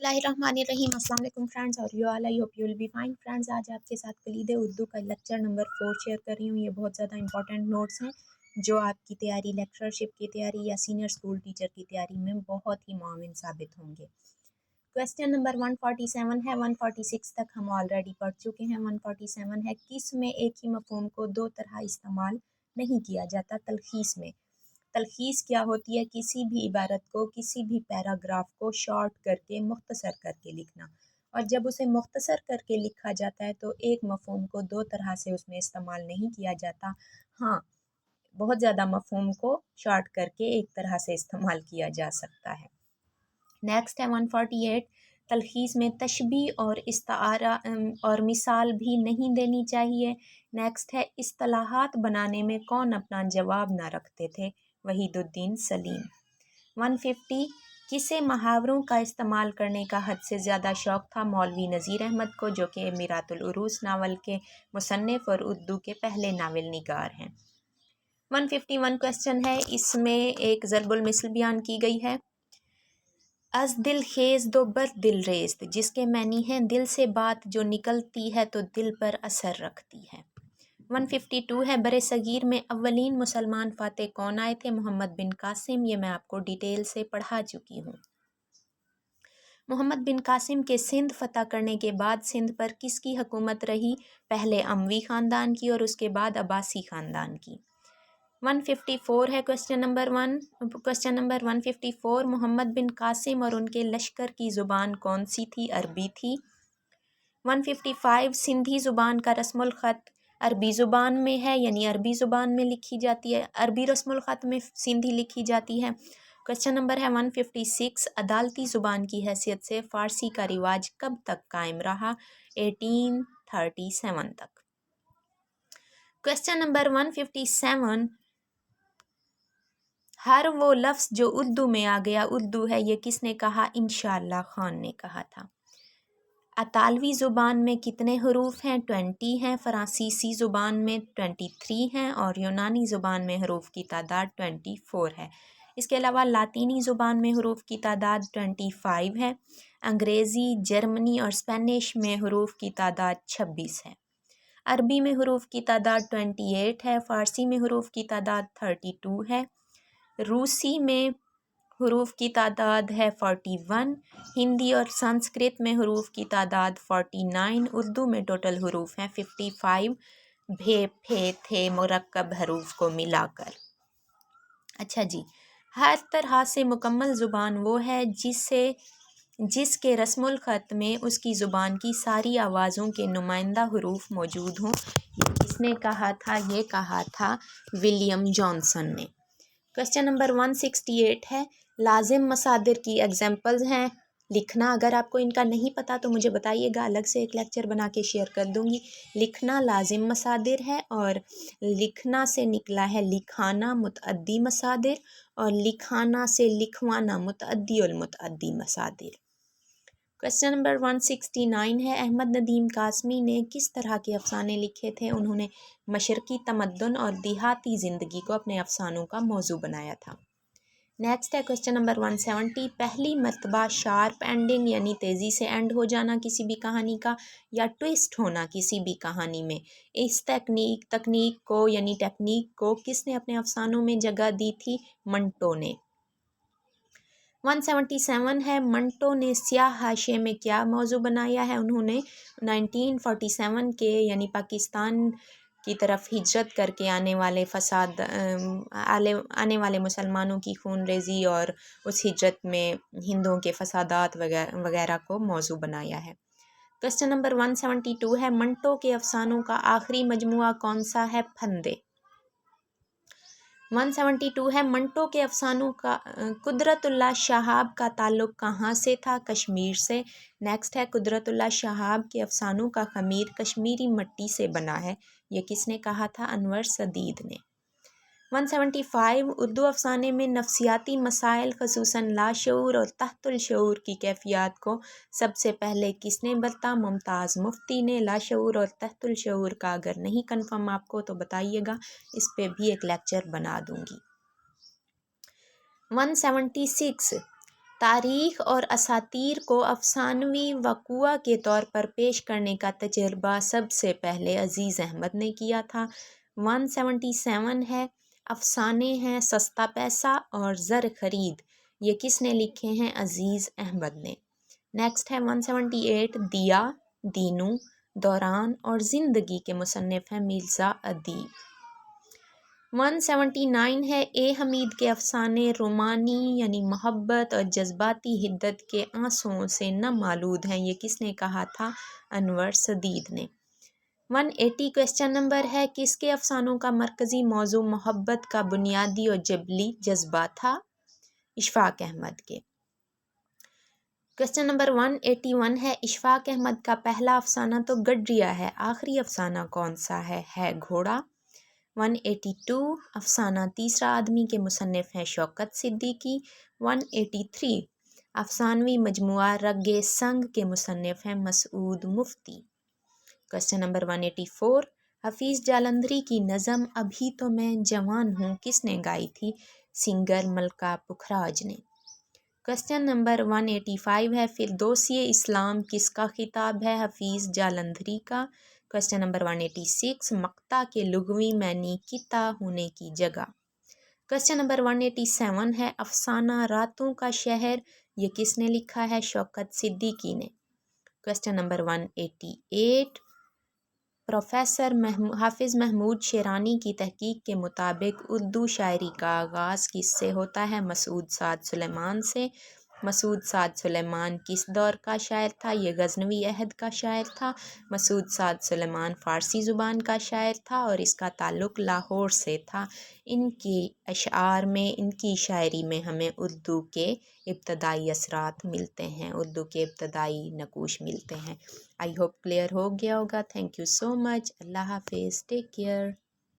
बिस्मिल्लाहिर्रहमानिर्रहीम। अस्सलाम वालेकुम फ्रेंड्स और you all, I hope you will be fine friends. आज आपके साथ कलीद उर्दू का लेक्चर नंबर 4 शेयर कर रही हूँ। ये बहुत ज़्यादा इंपॉर्टेंट नोट्स हैं जो आपकी तैयारी, लेक्चरशिप की तैयारी या सीनियर स्कूल टीचर की तैयारी में बहुत ही मुआविन साबित होंगे। क्वेश्चन नंबर 147 है, 146 तक हम ऑलरेडी पढ़ चुके हैं। 147 है, किस में एक ही मफहूम को दो तरह इस्तेमाल नहीं किया जाता? तलखीस में। तलखीस क्या होती है? किसी भी इबारत को, किसी भी पैराग्राफ को शॉर्ट करके, मुख्तसर करके लिखना। और जब उसे मुख्तसर करके लिखा जाता है तो एक मफहूम को दो तरह से उसमें इस्तेमाल नहीं किया जाता। हाँ, बहुत ज़्यादा मफहूम को शॉर्ट करके एक तरह से इस्तेमाल किया जा सकता है। नेक्स्ट है 148, तलखीस में तशबीह और इस्तारा और मिसाल भी नहीं देनी चाहिए। नेक्स्ट है, इस्तिलाहात बनाने में कौन अपना जवाब ना रखते थे? वहीदुद्दीन सलीम। 150, किसे मुहावरों का इस्तेमाल करने का हद से ज़्यादा शौक़ था? मौलवी नज़ीर अहमद को, जो कि मीरातुल उरूस नावल के मुसन्निफ़ और उर्दू के पहले नावल निगार हैं। 151 क्वेश्चन है, इसमें एक ज़रबुल मिसल बयान की गई है। अज दिल खेज दो बद दिल रेस्त, जिसके मैनी हैं दिल से बात जो निकलती है तो दिल पर असर रखती है। 152 है, बरे सगीर में अव्वलीन मुसलमान फातेह कौन आए थे? मोहम्मद बिन कासिम। ये मैं आपको डिटेल से पढ़ा चुकी हूँ। मोहम्मद बिन कासिम के सिंध फतह करने के बाद सिंध पर किसकी हुकूमत रही? पहले अमवी ख़ानदान की और उसके बाद अब्बासी ख़ानदान की। 154 है क्वेश्चन नंबर 154, मोहम्मद बिन कासिम और उनके लश्कर की ज़ुबान कौन सी थी? अरबी थी। 155, सिंधी ज़ुबान का रस्मुल ख़त अरबी ज़ुबान में है, यानी अरबी ज़ुबान में लिखी जाती है, अरबी रस्मुल ख़त में सिंधी लिखी जाती है। क्वेश्चन नंबर है 156, अदालती ज़ुबान की हैसियत से फ़ारसी का रिवाज कब तक कायम रहा? 1837 तक। क्वेश्चन नंबर 157, हर वो लफ्ज़ जो उर्दू में आ गया उर्दू है, ये किसने कहा? इंशाअल्लाह खान ने कहा था। अतालवी ज़ुबान में कितने हरूफ हैं? 20 हैं। फ़रांसीसी ज़ुबान में 23 हैं और यूनानी ज़ुबान में हरूफ की तादाद 24 है। इसके अलावा लातीनी ज़ुबान में हरूफ की तादाद 25 है। अंग्रेज़ी, जर्मनी और स्पेनिश में हरूफ की तादाद 26 है। अरबी में हरूफ की तादाद 28 है। फ़ारसी में हरूफ की तादाद 32 है। रूसी में हरूफ की तादाद है 41। हिंदी और संस्कृत में हरूफ की तादाद 49। उर्दू में टोटल हरूफ हैं 55, भे, फे, थे मुरक्कब हरूफ को मिलाकर। अच्छा जी, हर तरह से मुकम्मल ज़ुबान वो है जिसके रस्मुल ख़त में उसकी ज़ुबान की सारी आवाज़ों के नुमाइंदा हरूफ मौजूद हों। ये किसने कहा था? ये कहा था विलियम जॉनसन ने। क्वेश्चन नंबर 168 है, लाजिम मसादिर की एग्जाम्पल्स हैं, लिखना। अगर आपको इनका नहीं पता तो मुझे बताइएगा, अलग से एक लेक्चर बना के शेयर कर दूंगी। लिखना लाजिम मसादिर है और लिखना से निकला है लिखाना मुतअद्दी मसादिर और लिखाना से लिखवाना मुतअद्दी और मुतअद्दी मसादिर। क्वेश्चन नंबर 169 है, अहमद नदीम कासमी ने किस तरह के अफसाने लिखे थे? उन्होंने मशरकी तमद्दुन और देहाती ज़िंदगी को अपने अफसानों का मौजू बनाया था। नेक्स्ट है क्वेश्चन नंबर 170, पहली मर्तबा शार्प एंडिंग यानी तेज़ी से एंड हो जाना किसी भी कहानी का या ट्विस्ट होना किसी भी कहानी में, इस तकनीक को यानी टेक्निक को किसने अपने अफसानों में जगह दी थी? मंटो ने। 177 है, मंटो ने स्याह हाशिए में क्या मौजू बनाया है? उन्होंने 1947 के यानी पाकिस्तान की तरफ हिजरत करके आने वाले मुसलमानों की खून रेज़ी और उस हिजरत में हिंदुओं के फसादात वगैरह को मौजू बनाया है। क्वेश्चन नंबर 172 है, मंटो के अफसानों का आखिरी मजमुआ कौन सा है? फंदे। 172 है, मंटो के अफसानों का कुदरतुल्लाह शहाब का ताल्लुक़ कहाँ से था? कश्मीर से। नेक्स्ट है, कुदरतुल्लाह शहाब के अफसानों का ख़मीर कश्मीरी मिट्टी से बना है, ये किसने कहा था? अनवर सदीद ने। 175, उर्दू अफसाने में नफ्सियाती मसाइल ख़ुसूसन लाशऊर और तहतुल शऊर की कैफियत को सबसे पहले किसने बरता? मुमताज़ मुफ्ती ने। लाशऊर और तहतुल शऊर का अगर नहीं कन्फर्म आपको तो बताइएगा, इस पे भी एक लेक्चर बना दूंगी। 176, تاریخ اور اساطیر کو افسانوی وقوع کے طور پر پیش کرنے کا تجربہ سب سے پہلے عزیز احمد نے کیا تھا۔ 177 ہے، افسانے ہیں سستا پیسہ اور زر خرید، یہ کس نے لکھے ہیں؟ عزیز احمد نے۔ نیکسٹ ہے 178، دیا، دینو، دوران اور زندگی کے مصنف ہیں مرزا ادیب۔ 179 ہے، اے حمید کے افسانے رومانی یعنی محبت اور جذباتی حدت کے آنسوؤں سے نم آلود ہیں، یہ کس نے کہا تھا؟ انور سدید نے۔ 180 کویسچن نمبر ہے، کس کے افسانوں کا مرکزی موضوع محبت کا بنیادی اور جبلی جذبہ تھا؟ اشفاق احمد کے۔ کویسچن نمبر 181 ہے، اشفاق احمد کا پہلا افسانہ تو گڈریا ہے، آخری افسانہ کون سا ہے گھوڑا۔ 182 افسانہ تیسرا آدمی کے مصنف ہیں شوکت صدیقی۔ 183 افسانوی مجموعہ رگ سنگ کے مصنف ہیں مسعود مفتی۔ کویسچن نمبر 184 حفیظ جالندھری کی نظم ابھی تو میں جوان ہوں کس نے گائی تھی؟ سنگر ملکہ پکھراج نے۔ کویسچن نمبر 185 ہے، فردوسی اسلام کس کا خطاب ہے؟ حفیظ جالندھری کا۔ کویسچن نمبر 186 مقطع کے لغوی معنی قطع ہونے کی جگہ۔ کویسچن نمبر 187 ہے، افسانہ راتوں کا شہر، یہ کس نے لکھا ہے؟ شوکت صدیقی نے۔ Question number 188 professor Hafiz Mahmood Sherani کی تحقیق کے مطابق اردو شاعری کا آغاز کس سے ہوتا ہے؟ مسعود سعد سلیمان سے۔ مسعود سعد سلیمان کس دور کا شاعر تھا؟ یہ غزنوی عہد کا شاعر تھا۔ مسعود سعد سلیمان فارسی زبان کا شاعر تھا اور اس کا تعلق لاہور سے تھا۔ ان کی اشعار میں، ان کی شاعری میں ہمیں اردو کے ابتدائی اثرات ملتے ہیں، اردو کے ابتدائی نقوش ملتے ہیں۔ آئی ہوپ کلیئر ہو گیا ہوگا۔ تھینک یو سو مچ۔ اللہ حافظ، ٹیک کیئر۔